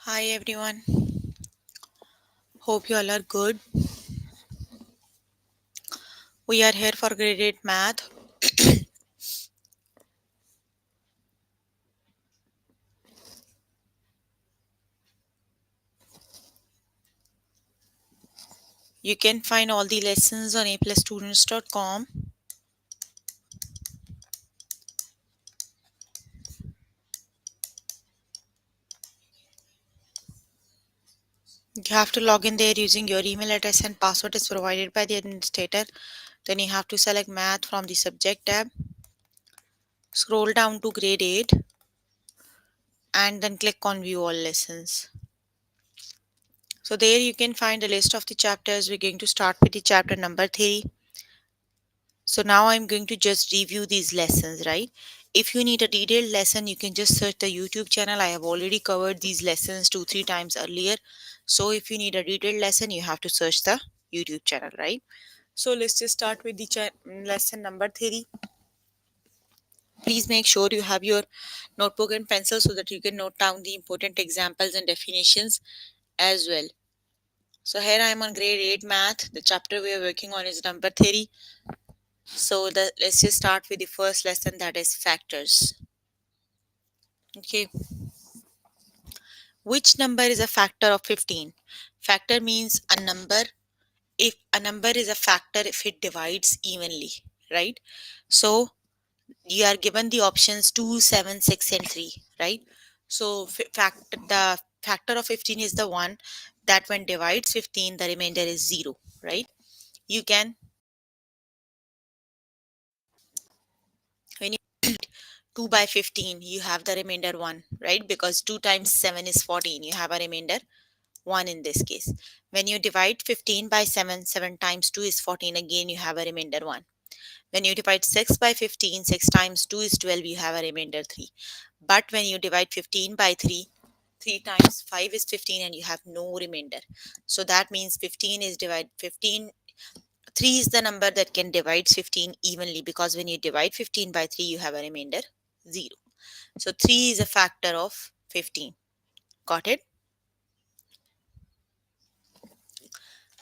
Hi everyone, hope you all are good. We are here for grade 8 math. You can find all the lessons on aplusstudents.com. You have to log in there using your email address and password is provided by the administrator. Then you have to select math from the subject tab. Scroll down to grade 8 and then click on view all lessons. So there you can find a list of the chapters. We're going to start with the chapter number 3. So now I'm going to just review these lessons, right? If you need a detailed lesson, you can just search the YouTube channel. I have already covered these lessons 2-3 times earlier. So if you need a detailed lesson, you have to search the YouTube channel, right? So let's just start with the lesson number 3. Please make sure you have your notebook and pencil so that you can note down the important examples and definitions as well. So here I am on grade 8 math. The chapter we are working on is number 3. So let's just start with the first lesson, that is factors. Okay, which number is a factor of 15? Factor means a number. If a number is a factor if it divides evenly, right? So you are given the options 2, 7, 6 and 3, right? So the factor of 15 is the one that when divides 15 the remainder is 0, right? You can, when you 2 by 15 you have the remainder 1, right? Because 2 times 7 is 14, you have a remainder 1 in this case. When you divide 15 by 7, 7 times 2 is 14, again you have a remainder 1. When you divide 6 by 15, 6 times 2 is 12, you have a remainder 3. But when you divide 15 by 3, 3 times 5 is 15 and you have no remainder. So that means 15 is divide 15. 3 is the number that can divide 15 evenly, because when you divide 15 by 3, you have a remainder 0. So 3 is a factor of 15. Got it?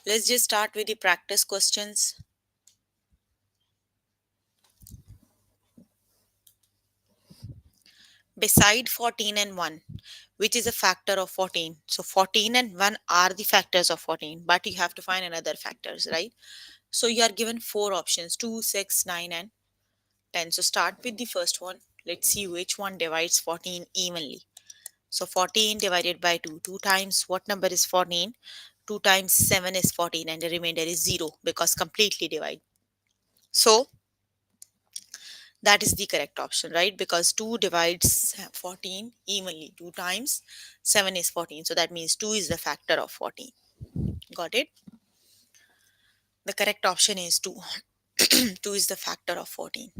Let's just start with the practice questions. Beside 14 and 1, which is a factor of 14? So 14 and 1 are the factors of 14, but you have to find another factors, right? So you are given four options: 2, 6, 9 and 10. So start with the first one. Let's see which one divides 14 evenly. So 14 divided by 2, 2 times what number is 14? 2 times 7 is 14 and the remainder is 0 because completely divide. So that is the correct option, right? Because 2 divides 14 evenly. 2 times 7 is 14. So that means 2 is the factor of 14. Got it? The correct option is 2. 2 is the factor of 14.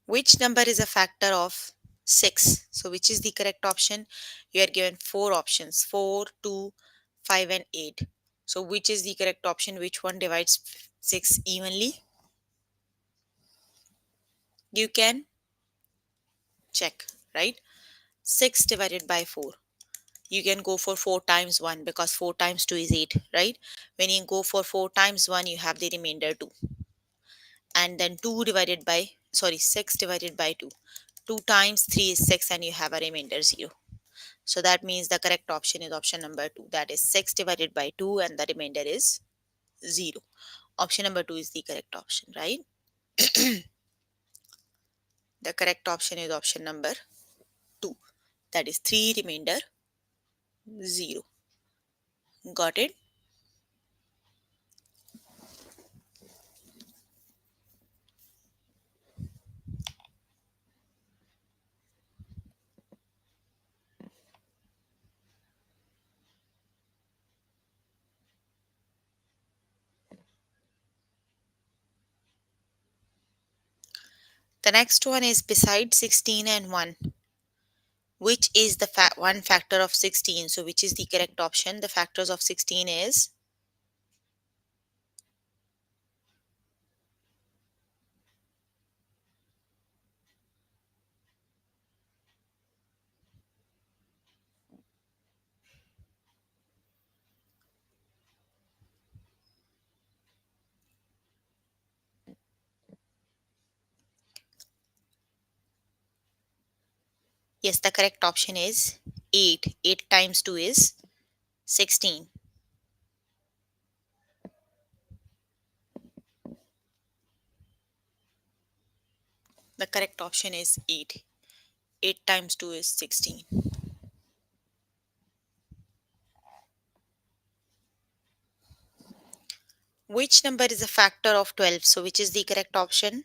Which number is a factor of 6? So which is the correct option? You are given four options: 4, 2, 5 and 8. So which is the correct option? Which one divides 6 evenly? You can check, right? 6 divided by 4. You can go for 4 times 1 because 4 times 2 is 8, right? When you go for 4 times 1, you have the remainder 2. And then 6 divided by 2. 2 times 3 is 6 and you have a remainder 0. So that means the correct option is option number 2. That is 6 divided by 2 and the remainder is 0. Option number 2 is the correct option, right? The correct option is option number 2. That is 3 remainder 0. Got it? The next one is beside 16 and 1. Which is the one factor of 16? So which is the correct option? The factors of 16 is Yes, the correct option is 8. 8 times 2 is 16. The correct option is 8. 8 times 2 is 16. Which number is a factor of 12? So, which is the correct option?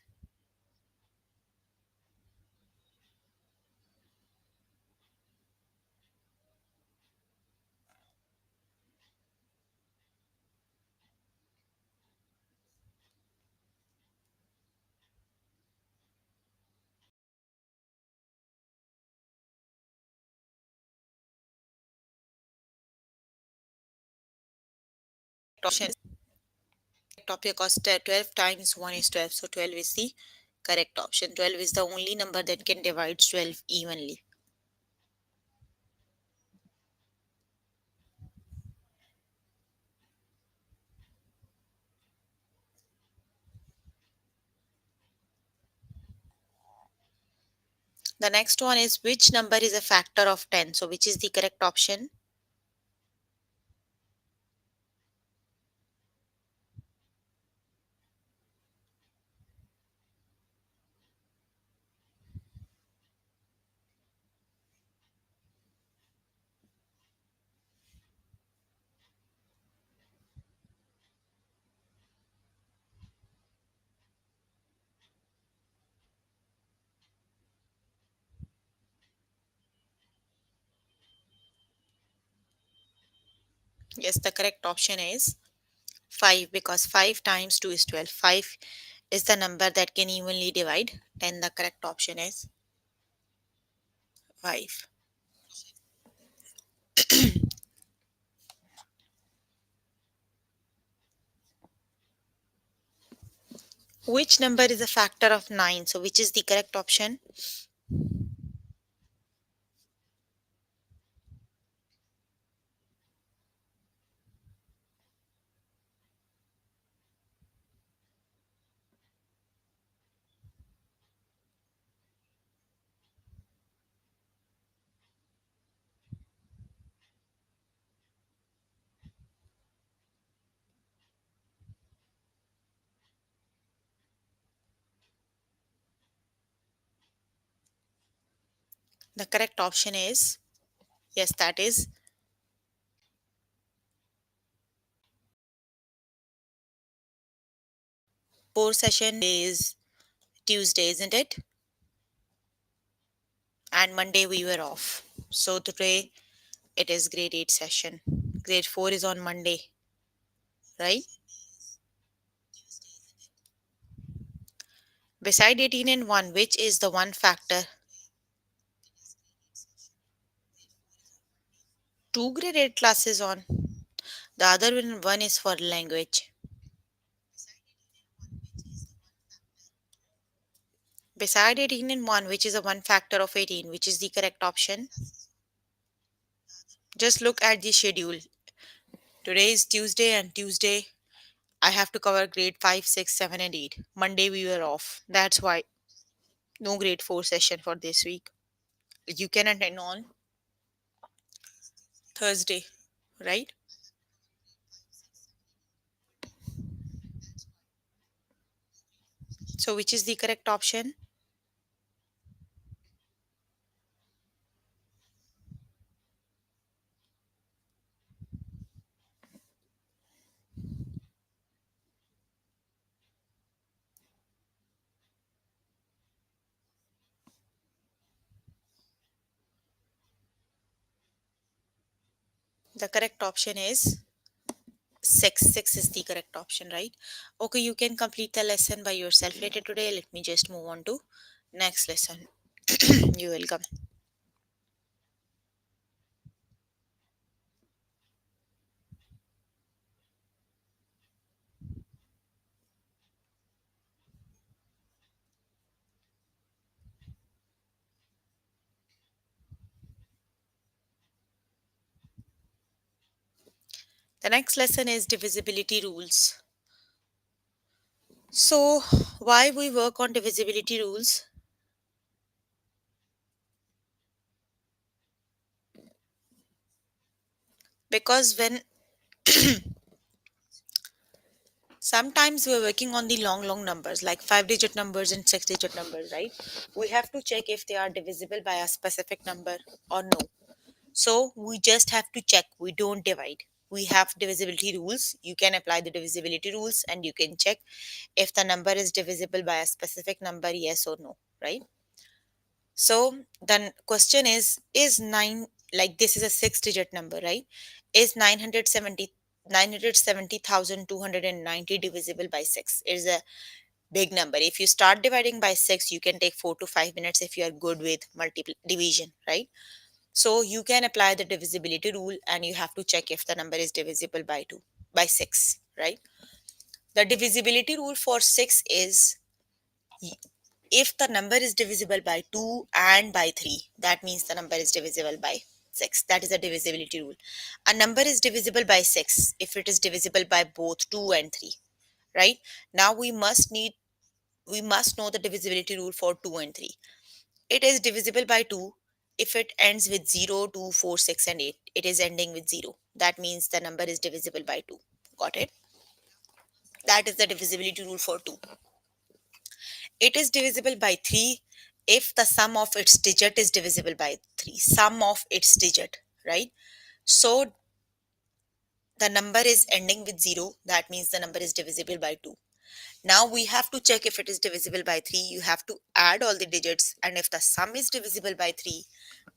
Option topic cost 12 times 1 is 12. So, 12 is the correct option. 12 is the only number that can divide 12 evenly. The next one is which number is a factor of 10? So, which is the correct option? Yes, the correct option is 5 because 5 times 2 is 12. 5 is the number that can evenly divide 10. The correct option is 5. Which number is a factor of 9? So, which is the correct option? The correct option is yes, that is 4 session is Tuesday, isn't it? And Monday we were off. So, today it is grade 8 session. Grade 4 is on Monday, right? Beside 18 and 1, which is the one factor? Two grade 8 classes on. The other one is for language. Beside 18 and 1, which is a one factor of 18, which is the correct option? Just look at the schedule. Today is Tuesday, and Tuesday I have to cover grade 5, 6, 7, and 8. Monday we were off. That's why no grade 4 session for this week. You can attend on Thursday, right? So, which is the correct option? The correct option is 6. 6 is the correct option, right? Okay, you can complete the lesson by yourself later today. Let me just move on to next lesson. You're welcome. The next lesson is divisibility rules. So, why we work on divisibility rules? Because when sometimes we're working on the long numbers like 5-digit numbers and 6-digit numbers, right? We have to check if they are divisible by a specific number or no. So we just have to check. We don't divide. We have divisibility rules. You can apply the divisibility rules and you can check if the number is divisible by a specific number, yes or no, right? So then question is 9, like this is a 6-digit number, right? Is 970,290 divisible by 6? It is a big number. If you start dividing by 6, you can take 4 to 5 minutes if you are good with multiple division, right? So you can apply the divisibility rule and you have to check if the number is divisible by 2, by 6, right? The divisibility rule for 6 is if the number is divisible by 2 and by 3, that means the number is divisible by 6. That is the divisibility rule. A number is divisible by 6 if it is divisible by both 2 and 3, right? Now we must know the divisibility rule for 2 and 3. It is divisible by 2 if it ends with 0, 2, 4, 6, and 8. It is ending with 0. That means the number is divisible by 2. Got it? That is the divisibility rule for 2. It is divisible by 3 if the sum of its digit is divisible by 3. Sum of its digit, right? So the number is ending with 0. That means the number is divisible by 2. Now we have to check if it is divisible by 3. You have to add all the digits, and if the sum is divisible by 3,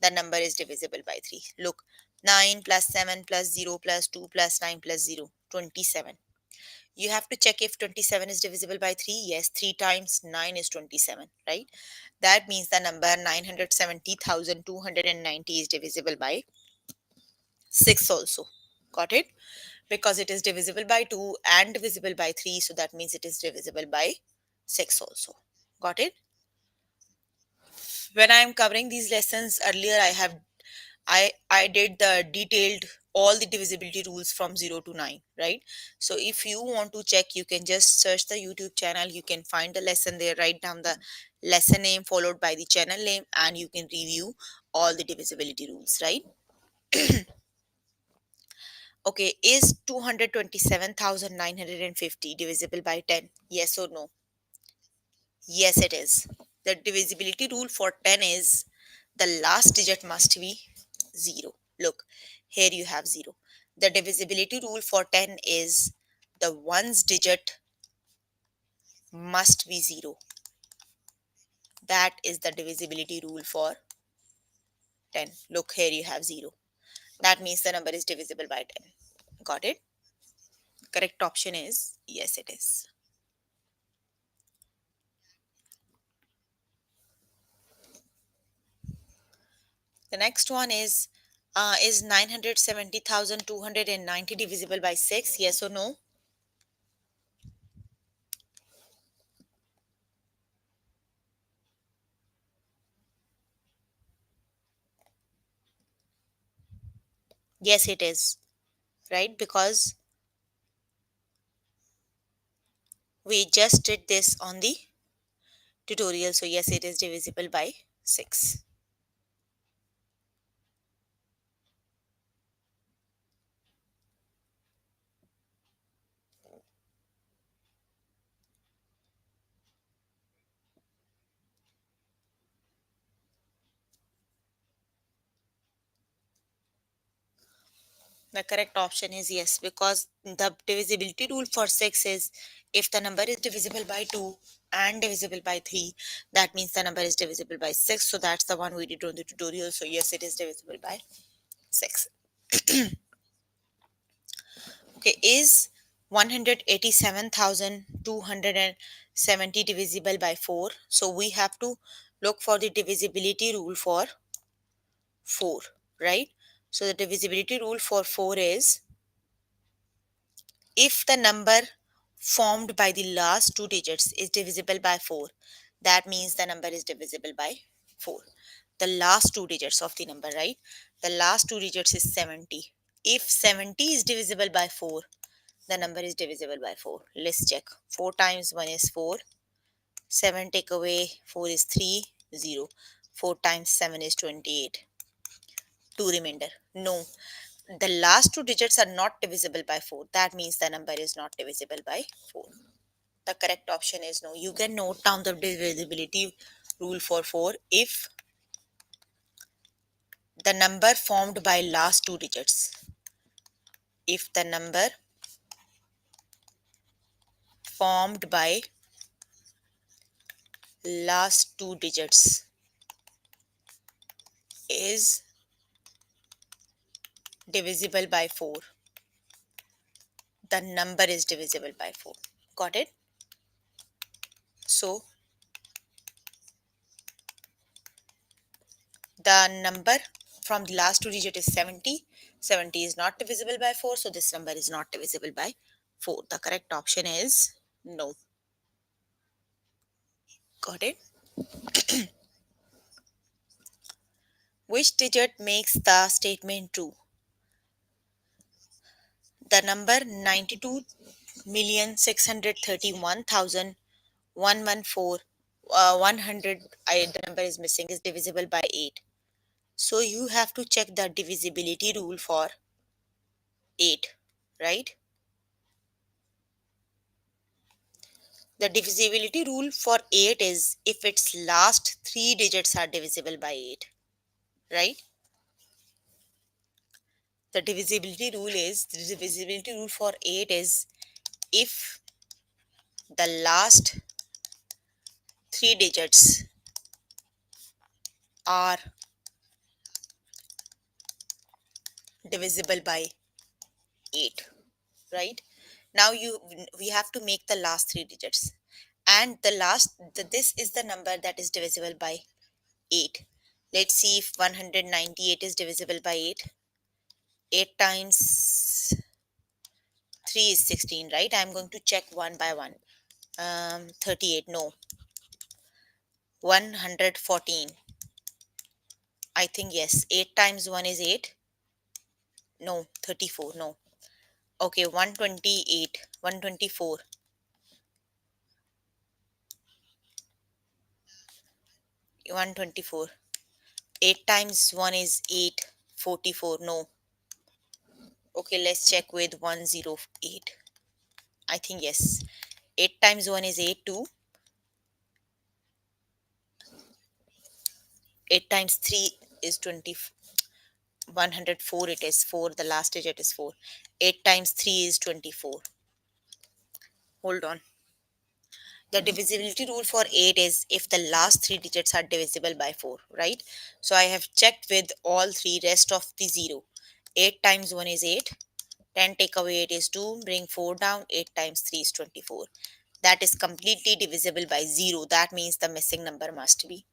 the number is divisible by 3. Look, 9 plus 7 plus 0 plus 2 plus 9 plus 0, 27. You have to check if 27 is divisible by 3. Yes, 3 times 9 is 27, right? That means the number 970,290 is divisible by 6 also. Got it? Because it is divisible by 2 and divisible by 3, so that means it is divisible by 6 also. Got it? When I am covering these lessons earlier, I did the detailed all the divisibility rules from 0 to 9, right? So if you want to check, you can just search the YouTube channel. You can find the lesson there, write down the lesson name followed by the channel name, and you can review all the divisibility rules, right? Okay, is 227,950 divisible by 10? Yes or no? Yes, it is. The divisibility rule for 10 is the last digit must be 0. Look, here you have 0. The divisibility rule for 10 is the ones digit must be 0. That is the divisibility rule for 10. Look, here you have 0. That means the number is divisible by 10. Got it? Correct option is yes, it is. The next one is 970,290 divisible by 6? Yes or no? Yes, it is. Right? Because we just did this on the tutorial. So yes, it is divisible by 6. The correct option is yes, because the divisibility rule for 6 is if the number is divisible by 2 and divisible by 3, that means the number is divisible by 6. So that's the one we did on the tutorial. So yes, it is divisible by 6. Okay, is 187,270 divisible by 4? So we have to look for the divisibility rule for 4, right? So the divisibility rule for 4 is if the number formed by the last two digits is divisible by 4, that means the number is divisible by 4. The last two digits of the number, right? The last two digits is 70. If 70 is divisible by 4, the number is divisible by 4. Let's check. 4 times 1 is 4. 7 take away 4 is 3, 0. 4 times 7 is 28. 2 remainder. No. The last two digits are not divisible by 4. That means the number is not divisible by 4. The correct option is no. You can note down the divisibility rule for 4 if the number formed by last two digits. If the number formed by last two digits is divisible by 4, the number is divisible by 4. Got it? So the number from the last two digit is 70. 70 is not divisible by 4, so this number is not divisible by 4. The correct option is no. Got it? Which digit makes the statement true? The number 92,631,114 100, the number is missing, is divisible by 8. So you have to check the divisibility rule for 8, right? The divisibility rule for 8 is if its last three digits are divisible by 8, right? The divisibility rule for 8 is if the last three digits are divisible by 8, right? Now we have to make the last three digits, and this is the number that is divisible by 8. Let's see if 198 is divisible by 8. 8 times 3 is 16, right? I'm going to check one by one. 38, no. 114, I think yes. 8 times 1 is 8, no. 34, no. Okay, 128, 124, 124. 8 times 1 is 8, 44, no. Okay, let's check with 108. I think yes. 8 times 1 is 8, 2. 8 times 3 is 20. 104 it is 4. The last digit is 4. 8 times 3 is 24. Hold on. The divisibility rule for 8 is if the last three digits are divisible by 4, right? So I have checked with all three rest of the 0. 8 times 1 is 8. 10 take away 8 is 2. Bring 4 down. 8 times 3 is 24. That is completely divisible by 0. That means the missing number must be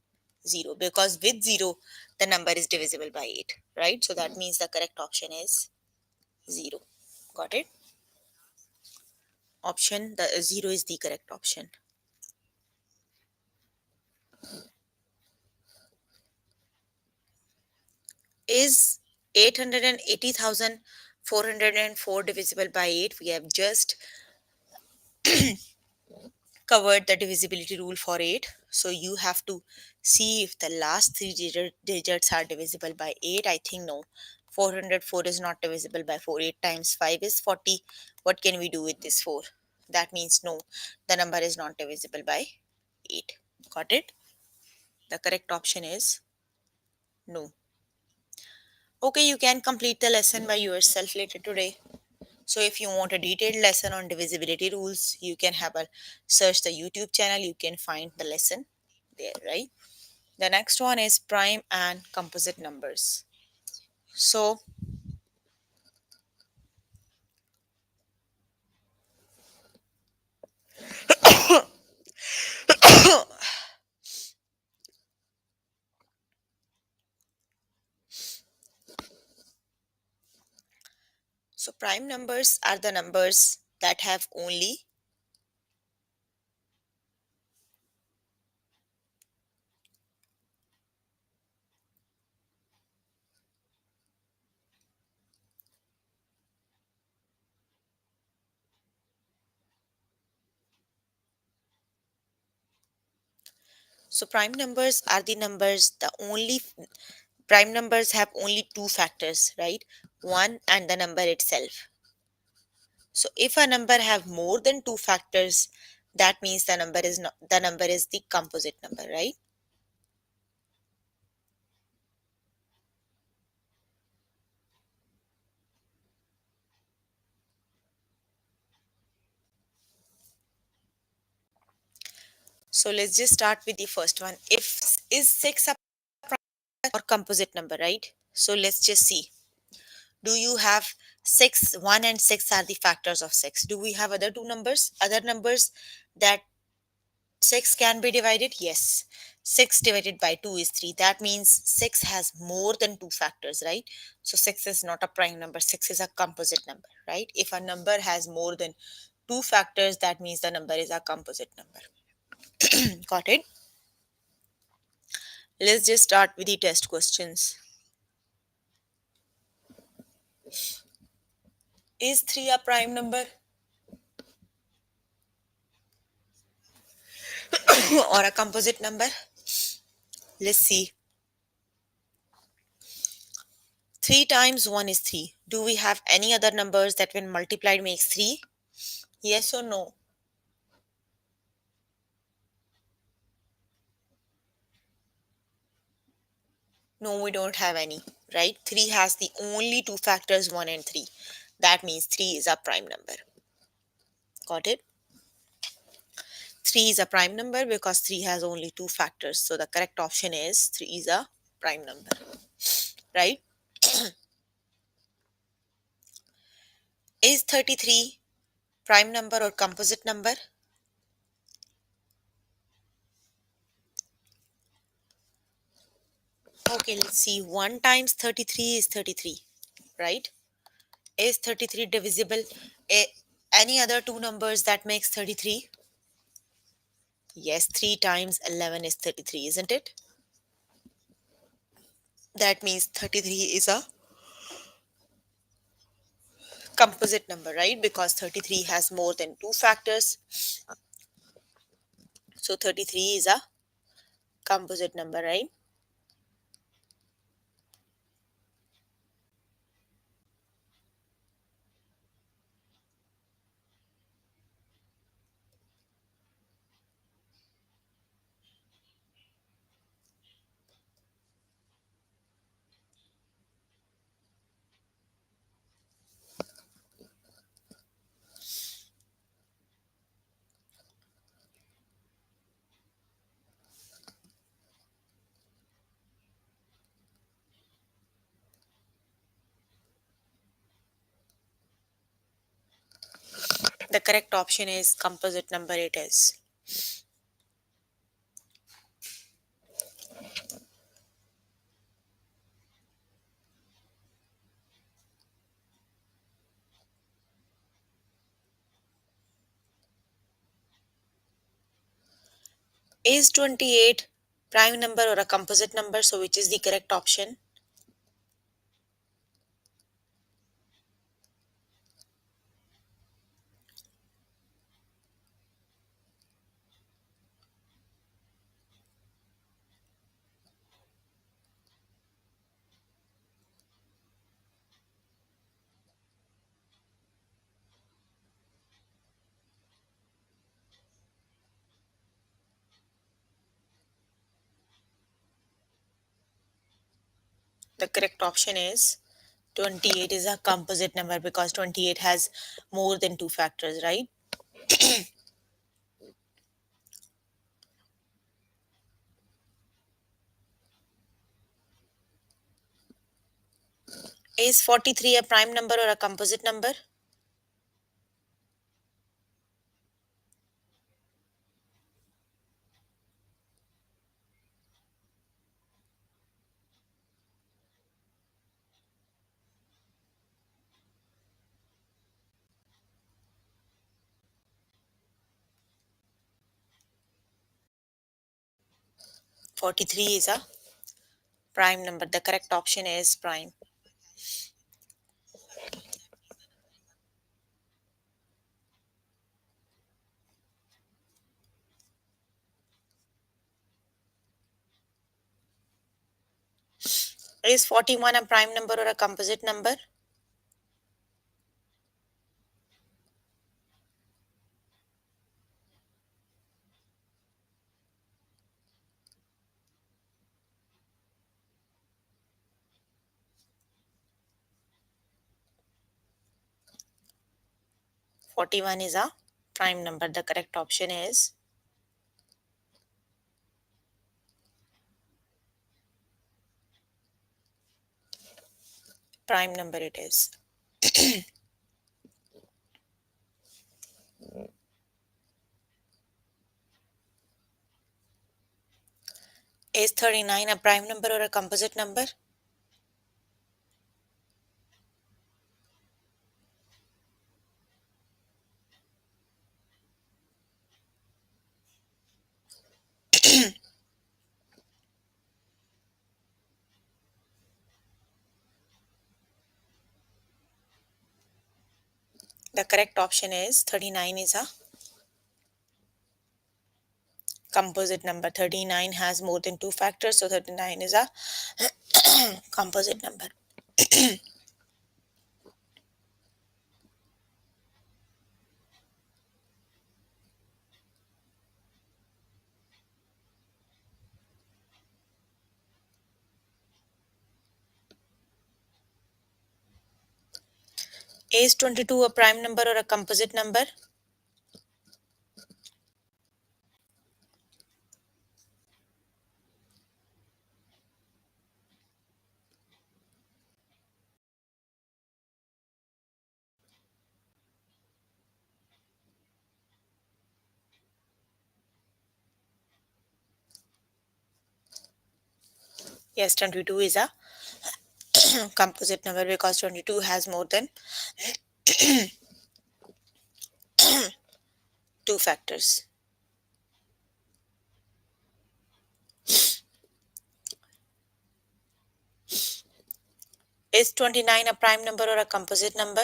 0, because with 0 the number is divisible by 8, right? So that means the correct option is 0. Got it? Option the 0 is the correct option. Is 880,404 divisible by 8? We have just covered the divisibility rule for 8. So you have to see if the last three digits are divisible by 8. I think no. 404 is not divisible by 4. 8 times 5 is 40. What can we do with this 4? That means no. The number is not divisible by 8. Got it? The correct option is no. Okay, you can complete the lesson by yourself later today. So if you want a detailed lesson on divisibility rules, you can have a search the YouTube channel. You can find the lesson there, right? The next one is prime and composite numbers. So so prime numbers are the numbers that have only so prime numbers are the numbers the only prime numbers have only two factors, right? 1 and the number itself. So if a number have more than two factors, that means the number is the composite number, right? So let's just start with the first one. If is 6 a or composite number, right? So let's just see. Do you have 6? 1 and 6 are the factors of 6. Do we have other two numbers? Other numbers that 6 can be divided? Yes. 6 divided by 2 is 3. That means 6 has more than two factors, right? So 6 is not a prime number. 6 is a composite number, right? If a number has more than two factors, that means the number is a composite number. Got it? Let's just start with the test questions. Is 3 a prime number or a composite number? Let's see. 3 times 1 is 3. Do we have any other numbers that when multiplied makes 3? Yes or no? No, we don't have any, right? 3 has the only two factors 1 and 3. That means 3 is a prime number. Got it? 3 is a prime number because 3 has only two factors. So the correct option is 3 is a prime number, right? Is 33 prime number or composite number? Okay, let's see. 1 times 33 is 33, right? Is 33 divisible? A- any other two numbers that makes 33? Yes, 3 times 11 is 33, isn't it? That means 33 is a composite number, right? Because 33 has more than two factors. So 33 is a composite number, right? The correct option is composite number it is. Is 28 prime number or a composite number? So which is the correct option? 'The correct option is 28 is a composite number because 28 has more than two factors, right? Is 43 a prime number or a composite number? 43 is a prime number. The correct option is prime. Is 41 a prime number or a composite number? 41 is a prime number. The correct option is prime number it is. Is 39 a prime number or a composite number? The correct option is 39 is a composite number. 39 has more than two factors, so 39 is a composite number. Is 22 a prime number or a composite number? Yes, 22 is a composite number because 22 has more than two factors. Is 29 a prime number or a composite number?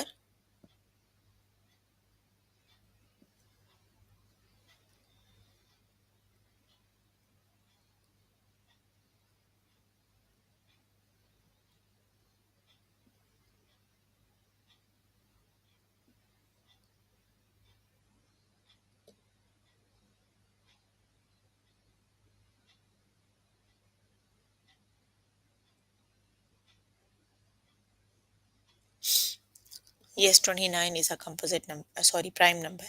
Yes, 29 is a composite number. Sorry, prime number.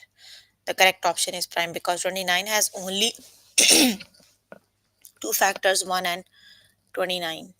The correct option is prime because 29 has only two factors, 1 and 29.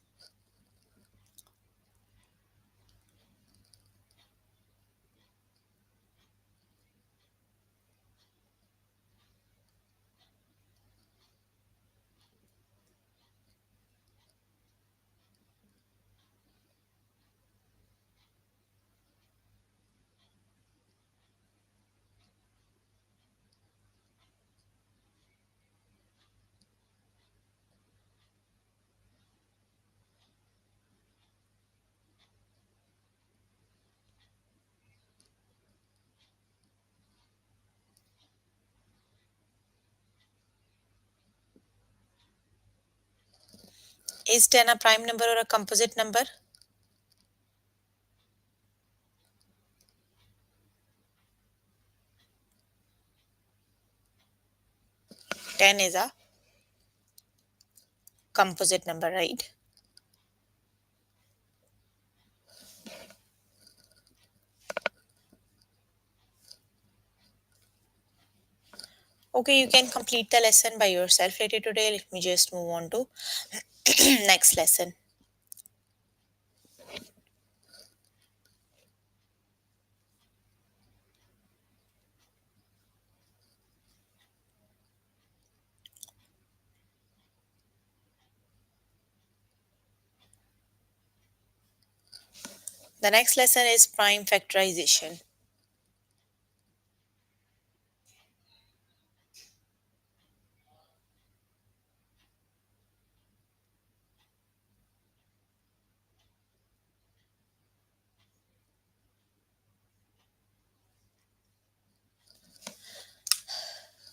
Is 10 a prime number or a composite number? 10 is a composite number, right? Okay, you can complete the lesson by yourself later today. Let me just move on to next lesson. The next lesson is prime factorization.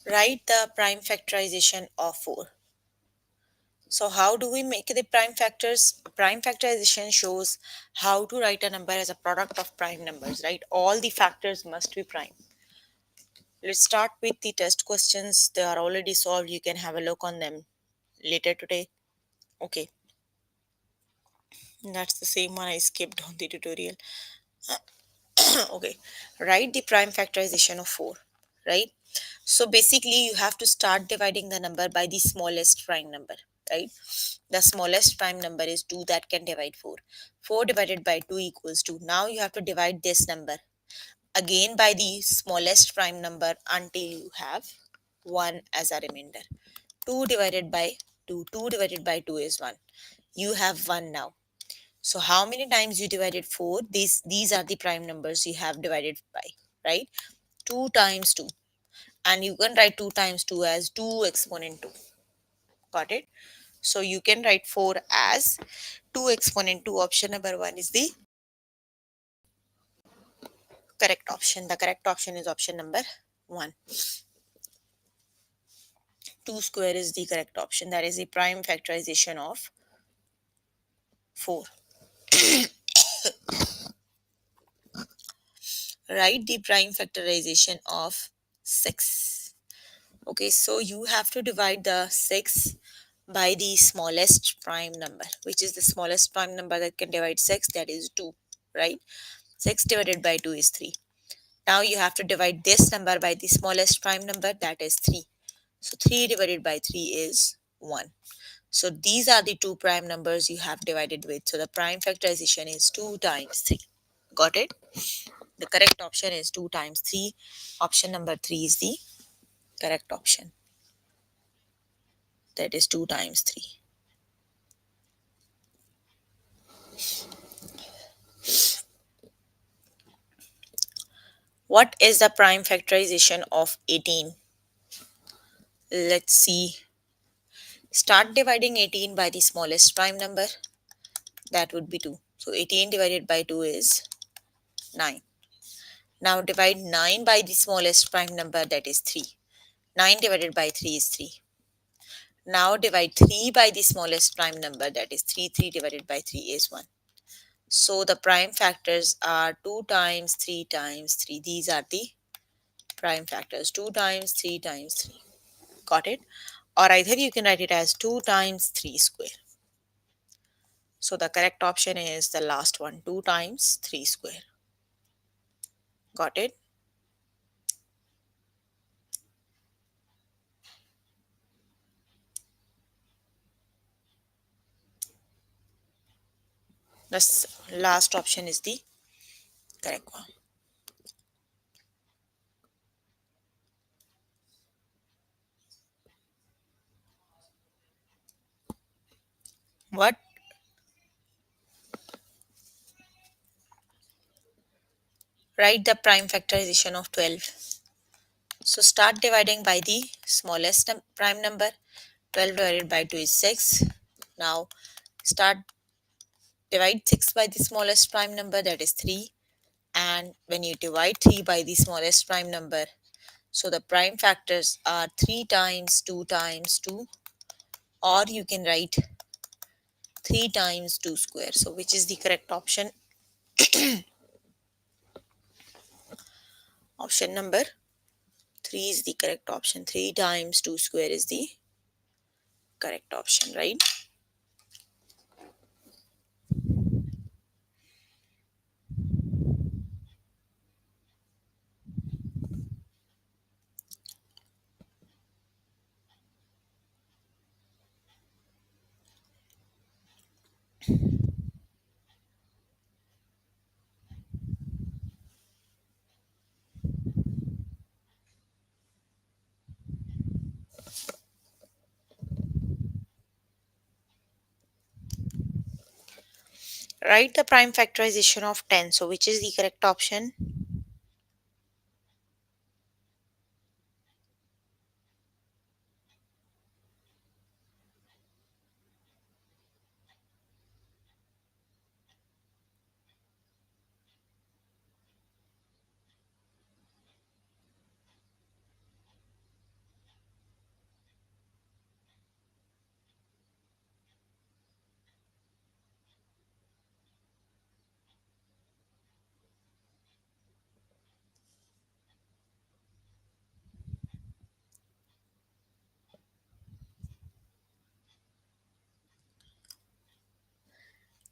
Write the prime factorization of 4. So how do we make the prime factors? Prime factorization shows how to write a number as a product of prime numbers, right? All the factors must be prime. Let's start with the test questions. They are already solved. You can have a look on them later today. Okay, that's the same one I skipped on the tutorial. Okay, write the prime factorization of 4, right? So basically, you have to start dividing the number by the smallest prime number, right? The smallest prime number is 2 that can divide 4. 4 divided by 2 equals 2. Now you have to divide this number again by the smallest prime number until you have 1 as a remainder. 2 divided by 2. 2 divided by 2 is 1. You have 1 now. So how many times you divided 4? These are the prime numbers you have divided by, right? 2 times 2. And you can write 2 times 2 as 2 exponent 2. Got it? So you can write 4 as 2 exponent 2. Option number 1 is the correct option. The correct option is option number 1. 2 square is the correct option. That is the prime factorization of 4. Write the prime factorization of 6. Okay, so you have to divide the 6 by the smallest prime number. Which is the smallest prime number that can divide 6? That is 2, right? 6 divided by 2 is 3. Now you have to divide this number by the smallest prime number, that is 3. So 3 divided by 3 is 1. So these are the two prime numbers you have divided with. So the prime factorization is 2 times 3. Got it? The correct option is 2 times 3. Option number 3 is the correct option. That is 2 times 3. What is the prime factorization of 18? Let's see. Start dividing 18 by the smallest prime number. That would be 2. So 18 divided by 2 is 9. Now divide 9 by the smallest prime number, that is 3. 9 divided by 3 is 3. Now divide 3 by the smallest prime number, that is 3. 3 divided by 3 is 1. So the prime factors are 2 times 3 times 3. These are the prime factors. 2 times 3 times 3. Got it? Or either you can write it as 2 times 3 square. So the correct option is the last one, 2 times 3 square. Got it? The last option is the correct one. What? Write the prime factorization of 12. So start dividing by the smallest prime number. 12 divided by 2 is 6. Now start divide 6 by the smallest prime number, that is 3. And when you divide 3 by the smallest prime number, so the prime factors are 3 times 2 times 2, or you can write 3 times 2 square. So which is the correct option? Option number 3 is the correct option. 3 times 2 square is the correct option, right? Write the prime factorization of 10. So which is the correct option?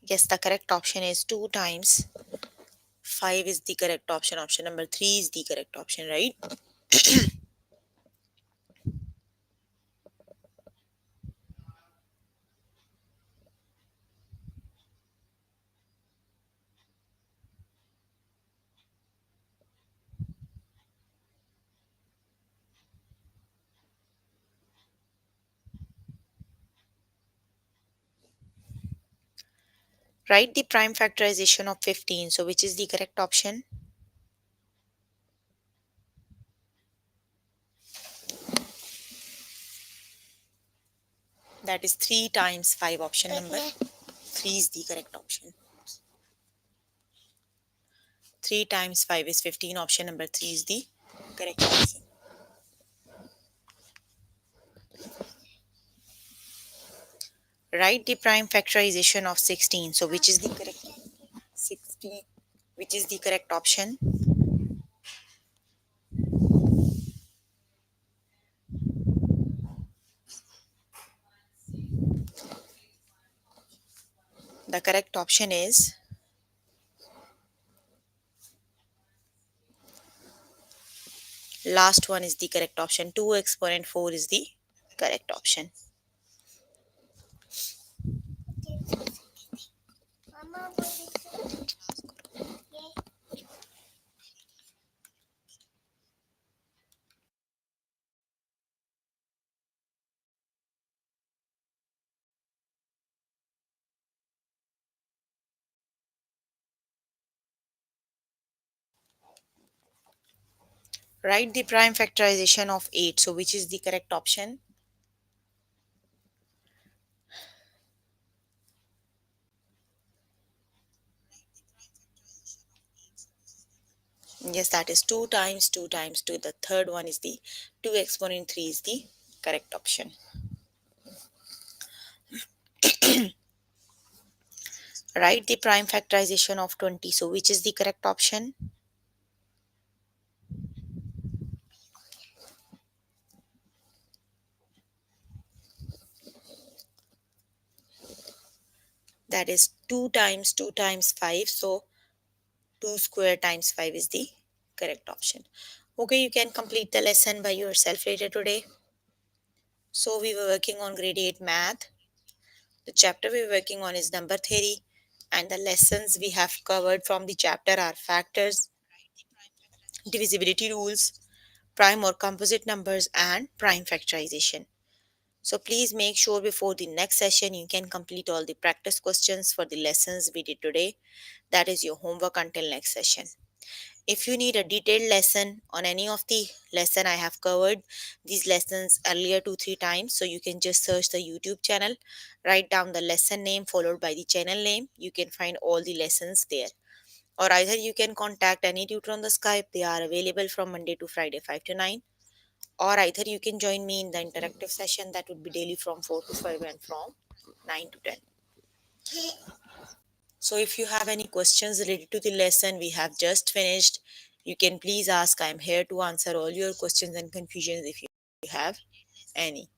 Yes, the correct option is 2 times 5 is the correct option. Option number 3 is the correct option, right? Write the prime factorization of 15. So which is the correct option? That is 3 times 5. Option number 3 is the correct option. 3 times 5 is 15. Option number 3 is the correct option. Write the prime factorization of 16. So which is the correct 16? Which is the correct option? The correct option is last one is the correct option. 2 exponent 4 is the correct option. Write the prime factorization of 8. So which is the correct option? Yes, that is 2 times 2 times 2. The third one is the 2 exponent 3 is the correct option. Write the prime factorization of 20. So which is the correct option? That is 2 times 2 times 5. So 2 square times 5 is the correct option. Okay, you can complete the lesson by yourself later today. So we were working on grade 8 math. The chapter we were working on is number theory, and the lessons we have covered from the chapter are factors, divisibility rules, prime or composite numbers, and prime factorization. So please make sure before the next session you can complete all the practice questions for the lessons we did today. That is your homework until next session. If you need a detailed lesson on any of the lesson I have covered these lessons earlier 2 3 times, so you can just search the YouTube channel, write down the lesson name followed by the channel name. You can find all the lessons there. Or either you can contact any tutor on the Skype. They are available from Monday to Friday 5 to 9. Or either you can join me in the interactive session that would be daily from 4 to 5 and from 9 to 10. So if you have any questions related to the lesson we have just finished, you can please ask. I am here to answer all your questions and confusions if you have any.